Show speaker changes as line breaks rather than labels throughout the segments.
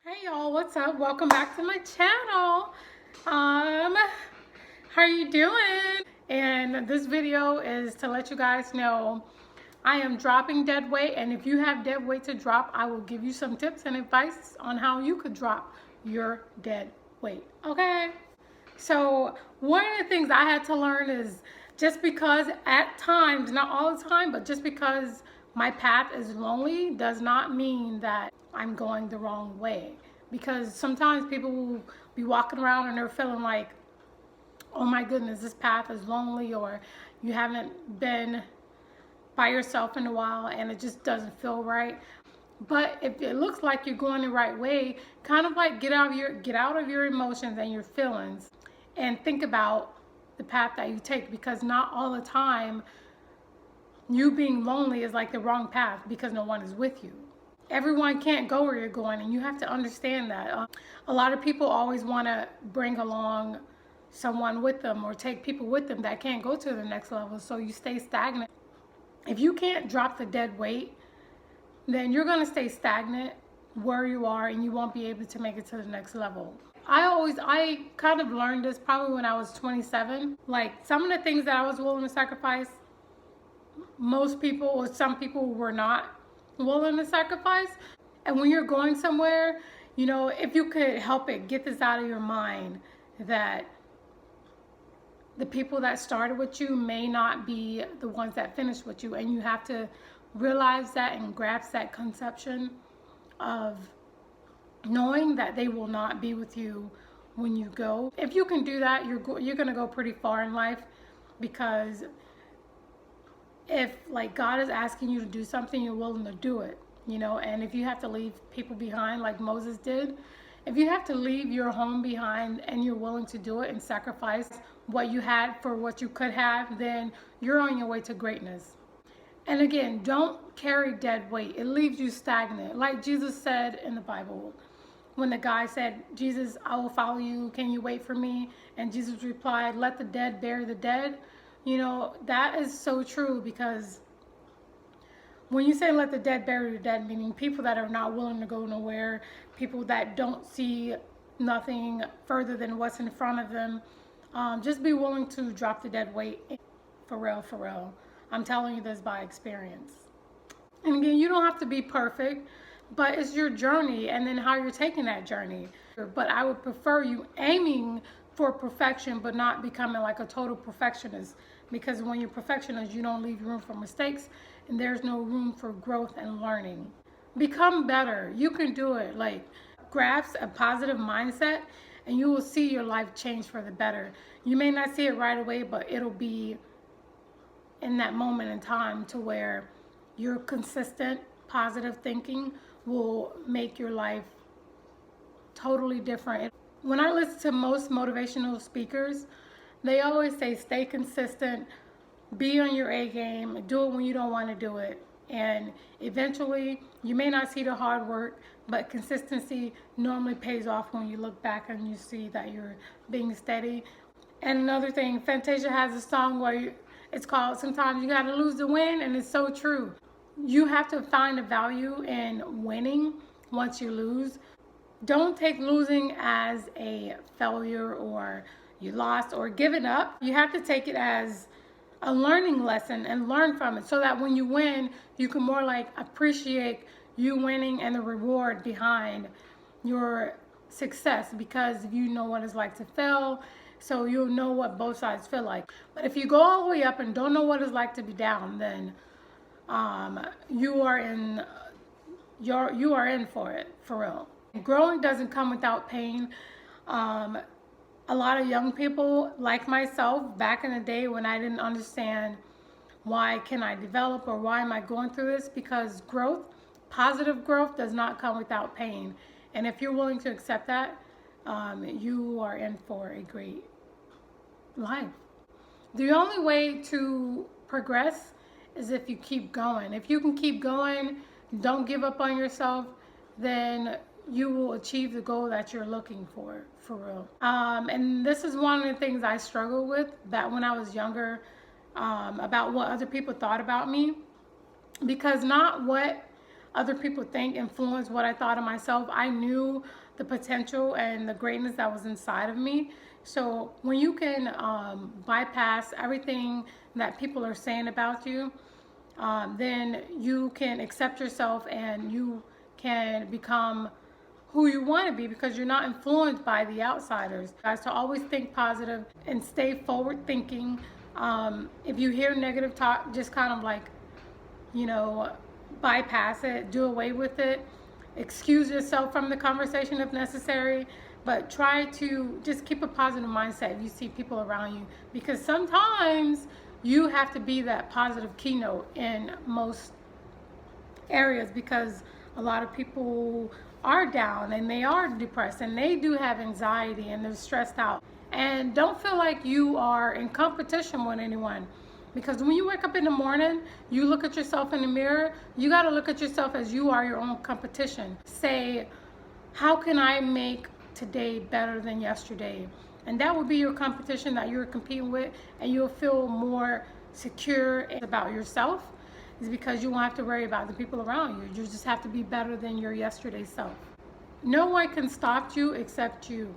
Hey y'all, what's up? Welcome back to my channel. How are you doing? And this video is to let you guys know I am dropping dead weight, and if you have dead weight to drop, I will give you some tips and advice on how you could drop your dead weight. Okay? So one of the things I had to learn is just because at times, not all the time, but just because my path is lonely does not mean that I'm going the wrong way. Because sometimes people will be walking around and they're feeling like, oh my goodness, this path is lonely, or you haven't been by yourself in a while and it just doesn't feel right. But if it looks like you're going the right way, kind of like get out of your emotions and your feelings and think about the path that you take, because not all the time you being lonely is like the wrong path because no one is with you. Everyone can't go where you're going, and you have to understand that. A lot of people always want to bring along someone with them or take people with them that can't go to the next level, so you stay stagnant. If you can't drop the dead weight, then you're going to stay stagnant where you are and you won't be able to make it to the next level. I kind of learned this probably when I was 27. Like, some of the things that I was willing to sacrifice, most people or some people were not willing to sacrifice. And when you're going somewhere, if you could help it, get this out of your mind that the people that started with you may not be the ones that finished with you, and you have to realize that and grasp that conception of knowing that they will not be with you when you go. If you can do that, you're going to go pretty far in life, because if like God is asking you to do something, you're willing to do it, and if you have to leave people behind like Moses did, if you have to leave your home behind and you're willing to do it and sacrifice what you had for what you could have, then you're on your way to greatness. And again, don't carry dead weight. It leaves you stagnant. Like Jesus said in the Bible, when the guy said, Jesus, I will follow you. Can you wait for me? And Jesus replied, let the dead bury the dead. That is so true, because when you say let the dead bury the dead, meaning people that are not willing to go nowhere, people that don't see nothing further than what's in front of them, just be willing to drop the dead weight. For real, for real. I'm telling you this by experience. And again, you don't have to be perfect, but it's your journey and then how you're taking that journey. But I would prefer you aiming for perfection, but not becoming like a total perfectionist, because when you're perfectionist, you don't leave room for mistakes, and there's no room for growth and learning. Become better. You can do it. Like, grasp a positive mindset and you will see your life change for the better. You may not see it right away, but it'll be in that moment in time to where your consistent positive thinking will make your life totally different. When I listen to most motivational speakers, they always say stay consistent, be on your A game, do it when you don't want to do it. And eventually, you may not see the hard work, but consistency normally pays off when you look back and you see that you're being steady. And another thing, Fantasia has a song where it's called Sometimes You Gotta Lose to Win, and it's so true. You have to find the value in winning once you lose. Don't take losing as a failure or you lost or giving up. You have to take it as a learning lesson and learn from it, so that when you win, you can more like appreciate you winning and the reward behind your success, because you know what it's like to fail, so you'll know what both sides feel like. But if you go all the way up and don't know what it's like to be down, then you are in for it, for real. Growing doesn't come without pain. A lot of young people like myself back in the day, when I didn't understand why can I develop or why am I going through this, because positive growth does not come without pain. And if you're willing to accept that, you are in for a great life. The only way to progress is if you keep going. If you can keep going, don't give up on yourself, then you will achieve the goal that you're looking for real. And this is one of the things I struggled with back when I was younger, about what other people thought about me, because not what other people think influenced what I thought of myself. I knew the potential and the greatness that was inside of me. So when you can bypass everything that people are saying about you, then you can accept yourself and you can become who you want to be, because you're not influenced by the outsiders. Guys, to always think positive and stay forward thinking. If you hear negative talk, just kind of like, you know, bypass it, do away with it, excuse yourself from the conversation if necessary, but try to just keep a positive mindset if you see people around you, because sometimes you have to be that positive keynote in most areas, because a lot of people are down and they are depressed and they do have anxiety and they're stressed out. And don't feel like you are in competition with anyone, because when you wake up in the morning, you look at yourself in the mirror, you got to look at yourself as you are your own competition. Say, how can I make today better than yesterday? And that will be your competition that you're competing with, and you'll feel more secure about yourself, is because you won't have to worry about the people around you. You just have to be better than your yesterday self. No one can stop you except you.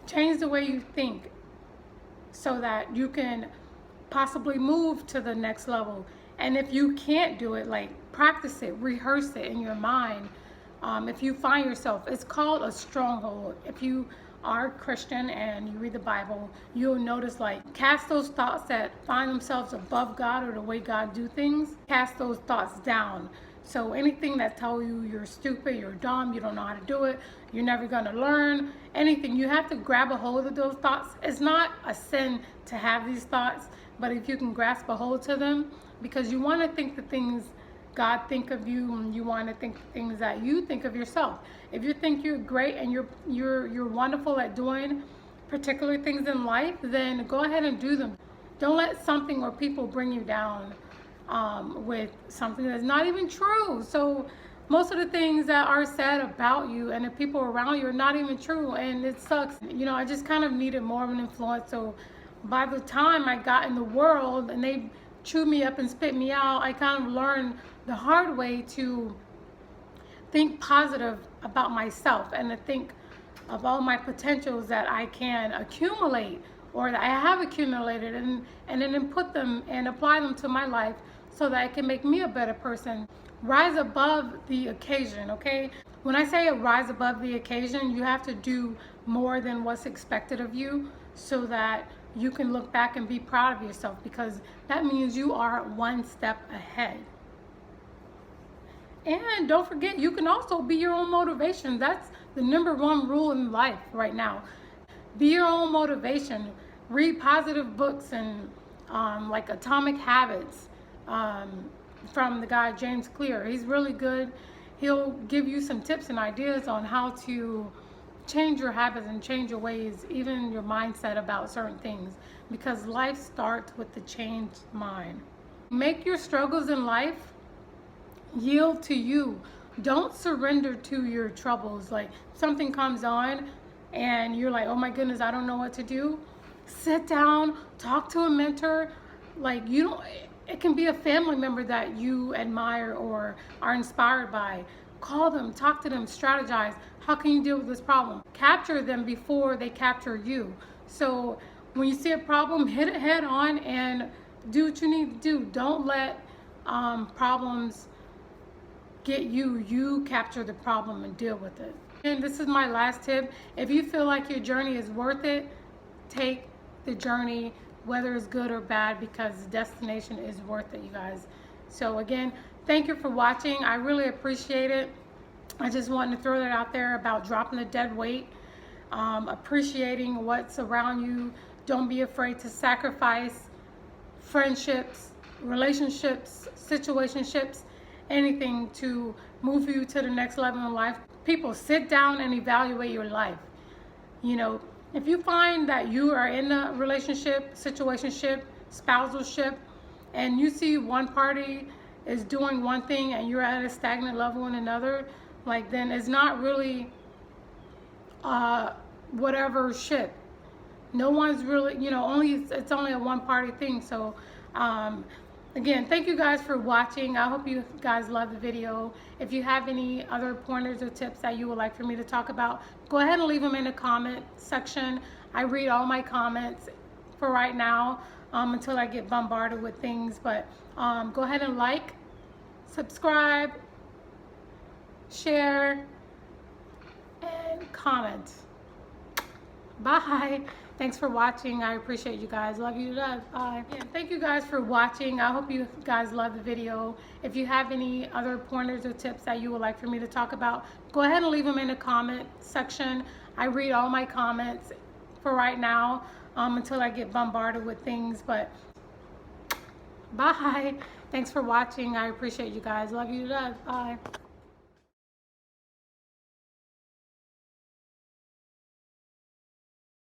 Change the way you think so that you can possibly move to the next level. And if you can't do it, like, practice it, rehearse it in your mind. If you find yourself, it's called a stronghold. If you are Christian and you read the Bible, you'll notice, like, cast those thoughts that find themselves above God or the way God do things, cast those thoughts down. So anything that tell you you're stupid, you're dumb, you don't know how to do it, you're never going to learn anything, you have to grab a hold of those thoughts. It's not a sin to have these thoughts, but if you can grasp a hold to them, because you want to think the things God think of you, and you want to think the things that you think of yourself. If you think you're great and you're wonderful at doing particular things in life, then go ahead and do them. Don't let something or people bring you down with something that's not even true. So most of the things that are said about you and the people around you are not even true, and it sucks. You know, I just kind of needed more of an influence. So by the time I got in the world and they chewed me up and spit me out, I kind of learned the hard way to think positive about myself and to think of all my potentials that I can accumulate or that I have accumulated, and then put them and apply them to my life so that it can make me a better person. Rise above the occasion, okay? When I say rise above the occasion, you have to do more than what's expected of you so that you can look back and be proud of yourself, because that means you are one step ahead. And don't forget, you can also be your own motivation. That's the #1 rule in life right now. Be your own motivation. Read positive books and like Atomic Habits from the guy James Clear. He's really good. He'll give you some tips and ideas on how to change your habits and change your ways, even your mindset about certain things, because life starts with the changed mind. Make your struggles in life yield to you. Don't surrender to your troubles. Like, something comes on and you're like, oh my goodness, I don't know what to do. Sit down, talk to a mentor. Like, you don't, it can be a family member that you admire or are inspired by. Call them, talk to them, strategize. How can you deal with this problem? Capture them before they capture you. So when you see a problem, hit it head on and do what you need to do. Don't let problems get you. You capture the problem and deal with it. And this is my last tip. If you feel like your journey is worth it, take the journey, whether it's good or bad, because the destination is worth it, you guys. So again, thank you for watching. I really appreciate it. I just wanted to throw that out there about dropping the dead weight, appreciating what's around you. Don't be afraid to sacrifice friendships, relationships, situationships, anything to move you to the next level in life. People, sit down and evaluate your life. You know, if you find that you are in a relationship, situationship, spousalship, and you see one party is doing one thing and you're at a stagnant level in another, like, then it's not really whatever ship. No one's really, you know, it's only a one party thing. So Again, thank you guys for watching. I hope you guys love the video. If you have any other pointers or tips that you would like for me to talk about, go ahead and leave them in the comment section. I read all my comments for right now until I get bombarded with things. But go ahead and like, subscribe, share, and comment. Bye. Thanks for watching. I appreciate you guys. Love you to death. Bye. Yeah, thank you guys for watching. I hope you guys love the video. If you have any other pointers or tips that you would like for me to talk about, go ahead and leave them in the comment section. I read all my comments for right now until I get bombarded with things. But bye. Thanks for watching. I appreciate you guys. Love you to death. Bye.